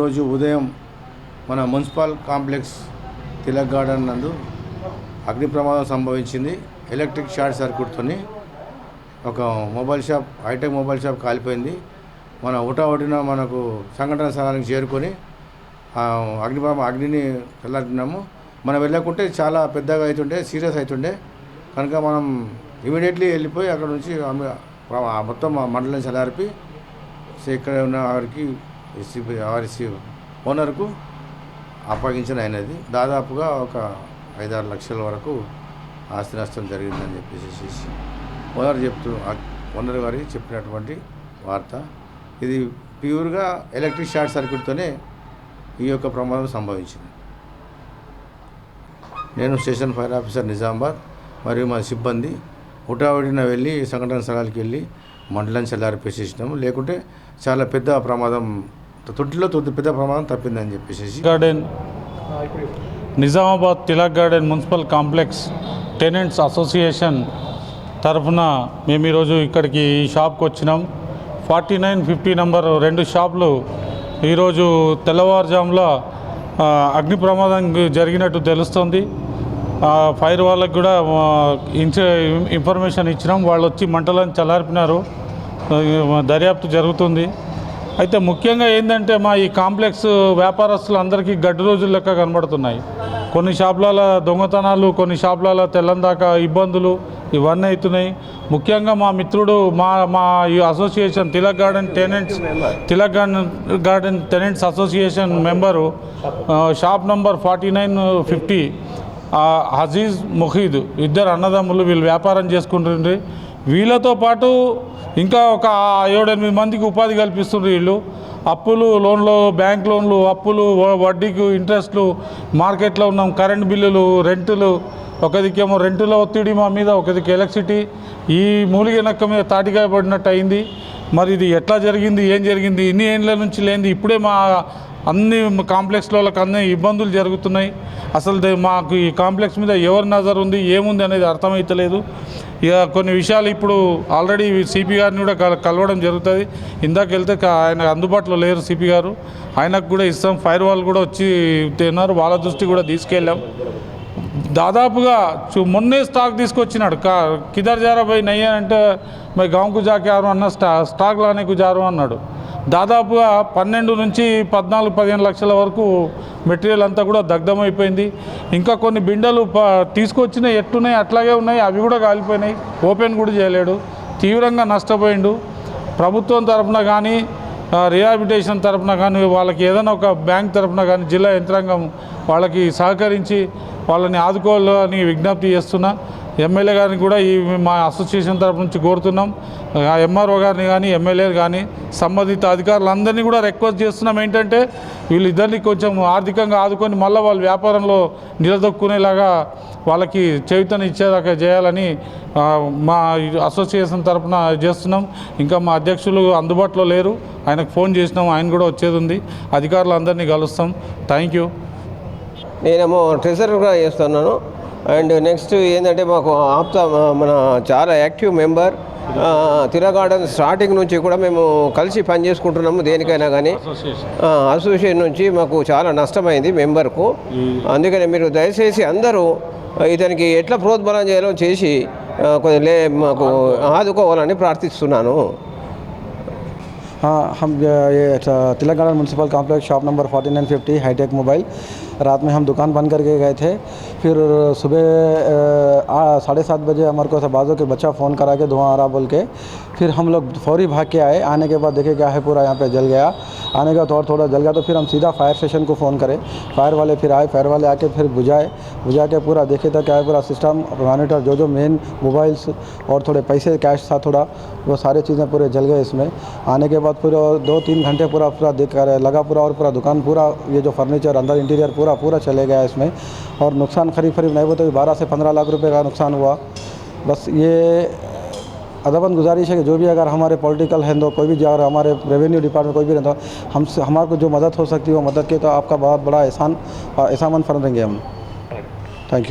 ఈరోజు ఉదయం మన మున్సిపల్ కాంప్లెక్స్ తిలక్ గార్డెన్ నందు అగ్ని ప్రమాదం సంభవించింది. ఎలక్ట్రిక్ షార్ట్ సర్క్యూట్తోని ఒక mobile shop, hi tech mobile shop కాలిపోయింది. మన ఒకటిన మనకు సంఘటన స్థలానికి చేరుకొని అగ్నిని చల్లార్పినాము. మనం వెళ్ళకుంటే చాలా పెద్దగా అవుతుండే, సీరియస్ అవుతుండే కనుక మనం ఇమీడియట్లీ వెళ్ళిపోయి అక్కడ నుంచి మొత్తం మండలం చల్లార్పి ఇక్కడ ఉన్న ఆర్సీ ఓనర్కు అప్పగించిన అయినది. దాదాపుగా ఒక 5-6 లక్షల వరకు ఆస్తి నష్టం జరిగిందని చెప్పేసి ఓనర్ గారికి చెప్పినటువంటి వార్త. ఇది ప్యూర్గా ఎలక్ట్రిక్ షార్ట్ సర్క్యూట్తోనే ఈ యొక్క ప్రమాదం సంభవించింది. నేను స్టేషన్ ఫైర్ ఆఫీసర్ నిజామాబాద్ మరియు మా సిబ్బంది హుటాహుటిన వెళ్ళి సంఘటన స్థలానికి వెళ్ళి మండలం చల్లారిపేసేసినాము. లేకుంటే చాలా పెద్ద ప్రమాదం, పెద్ద ప్రమాదం తప్పిందని చెప్పేసి garden Nizamabad Tilak garden municipal complex tenants association తరఫున మేము ఈరోజు ఇక్కడికి ఈ షాప్కి వచ్చినాం. 4950 నంబర్ 2 షాపులు ఈరోజు తెల్లవారుజాములో అగ్ని ప్రమాదం జరిగినట్టు తెలుస్తుంది. ఫైర్ వాళ్ళకి కూడా ఇన్ఫర్మేషన్ ఇచ్చినాం. వాళ్ళు వచ్చి మంటలను చల్లార్పినారు. దర్యాప్తు జరుగుతుంది. అయితే ముఖ్యంగా ఏంటంటే మా ఈ కాంప్లెక్స్ వ్యాపారస్తులు అందరికీ గడ్డు రోజుల లెక్క కనబడుతున్నాయి. కొన్ని షాపులలో దొంగతనాలు, కొన్ని షాపులలో తెల్లందాకా ఇబ్బందులు ఇవన్నీ అవుతున్నాయి. ముఖ్యంగా మా మిత్రుడు మా ఈ association Tilak garden tenants association member shop number 4950 Aziz Mukheed, ఇద్దరు అన్నదమ్ములు. వీళ్ళు వ్యాపారం చేసుకుంటుండ్రి. వీళ్ళతో పాటు ఇంకా ఒక 7-8 మందికి ఉపాధి కల్పిస్తుండ్రు. వీళ్ళు అప్పులు, లోన్లు, బ్యాంక్ లోన్లు, అప్పులు, వడ్డీకి ఇంట్రెస్ట్లు, మార్కెట్లో ఉన్నాం, కరెంట్ బిల్లులు, రెంటులు, ఒకదికేమో రెంటుల ఒత్తిడి మా మీద, ఒకదికి ఎలక్ట్రిసిటీ, ఈ మూలిగ నక్క మీద తాటికాయ పడినట్టు అయింది. మరి ఇది ఎట్లా జరిగింది, ఏం జరిగింది, ఇన్ని ఏళ్ళ నుంచి లేనిది ఇప్పుడే మా అన్ని కాంప్లెక్స్లకు అన్ని ఇబ్బందులు జరుగుతున్నాయి. అసలు మాకు ఈ కాంప్లెక్స్ మీద ఎవరి నజర్ ఉంది, ఏముంది అనేది అర్థమవుతలేదు. ఇక కొన్ని విషయాలు ఇప్పుడు ఆల్రెడీ సిపి గారిని కూడా కలవడం జరుగుతుంది. ఇందాక వెళ్తే ఆయన అందుబాటులో లేరు సిపి గారు, ఆయనకు కూడా ఇస్తాం. ఫైర్ వాళ్ళు కూడా వచ్చి తిన్నారు, వాళ్ళ దృష్టి కూడా తీసుకెళ్ళాం. దాదాపుగా మొన్నే స్టాక్ తీసుకొచ్చినాడు. కిదర్ జారా పోయి నయ్యా అంటే మై గాంకు జాకారు అన్న స్టాక్ లానేకు జారు అన్నాడు. దాదాపుగా 12 నుంచి 14-15 లక్షల వరకు మెటీరియల్ అంతా కూడా దగ్ధమైపోయింది. ఇంకా కొన్ని బిండలు తీసుకొచ్చినాయి, ఎట్టున్నాయి అట్లాగే ఉన్నాయి, అవి కూడా కాలిపోయినాయి. ఓపెన్ కూడా చేయలేడు, తీవ్రంగా నష్టపోయిండు. ప్రభుత్వం తరఫున కానీ, రిహాబిలిటేషన్ తరఫున కానీ, వాళ్ళకి ఏదైనా ఒక బ్యాంక్ తరఫున కానీ జిల్లా యంత్రాంగం వాళ్ళకి సహకరించి వాళ్ళని ఆదుకోవాలని విజ్ఞప్తి చేస్తున్నా. ఎమ్మెల్యే గారిని కూడా మా అసోసియేషన్ తరఫు నుంచి కోరుతున్నాం. ఎంఆర్ఓ గారిని కానీ, ఎమ్మెల్యే కానీ, సంబంధిత అధికారులందరినీ కూడా రిక్వెస్ట్ చేస్తున్నాం. ఏంటంటే వీళ్ళిద్దరిని కొంచెం ఆర్థికంగా ఆదుకొని మళ్ళీ వాళ్ళ వ్యాపారంలో నిలదొక్కునేలాగా వాళ్ళకి చైతన్యం ఇచ్చేదాకా చేయాలని మా అసోసియేషన్ తరఫున చేస్తున్నాం. ఇంకా మా అధ్యక్షులు అందుబాటులో లేరు, ఆయనకు ఫోన్ చేసినాం, ఆయన కూడా వచ్చేది ఉంది. అధికారులందరినీ కలుస్తాం. Thank you. నేనేమో ట్రెజరర్గా చేస్తున్నాను. అండ్ నెక్స్ట్ ఏంటంటే మాకు మన చాలా active member Tilak garden starting నుంచి కూడా మేము కలిసి పని చేసుకుంటున్నాము. దేనికైనా కానీ అసోసియేషన్ నుంచి మాకు చాలా నష్టమైంది మెంబర్కు. అందుకని మీరు దయచేసి అందరూ ఇతనికి ఎట్లా ప్రోద్బలం చేయాలో చేసి మాకు ఆదుకోవాలని ప్రార్థిస్తున్నాను. हाँ, हम ये Tilak garden municipal complex shop number 4950 hitech mobile. रात में हम दुकान बंद करके गए थे। फिर सुबह 7:30 बजे हमारे को बाजू के बच्चा फ़ोन करा के धुआं आ रहा बोल के, फिर हम लोग फौरी भाग के आए। आने के बाद देखे क्या है, पूरा यहाँ पे जल गया। आने का थोड़ा जल गया तो फिर हम सीधा फायर स्टेशन को फ़ोन करें। फायर वाले फिर आए, फायर वाले आके फिर बुझा के पूरा देखे था क्या है, पूरा सिस्टम, मॉनिटर, जो मेन मोबाइल्स और थोड़े पैसे कैश था थोड़ा, वो सारी चीज़ें पूरे जल गए इसमें। आने के बाद पूरा 2-3 घंटे पूरा देख कर लगा पूरा, और पूरा दुकान पूरा ये जो फर्नीचर अंदर इंटीरियर पूरा चले गया इसमें। और नुकसान करीब नहीं वो तो 12 से 15 लाख रुपए का नुकसान हुआ। बस ये अदबन गुजारिश है कि जो भी अगर हमारे पॉलिटिकल हैं तो कोई भी जो हमारे रेवेन्यू डिपार्टमेंट कोई भी रहता हमारे को जो मदद हो सकती है वो मदद की तो आपका बहुत बड़ा एहसान फरमाएंगे हम। Thank you.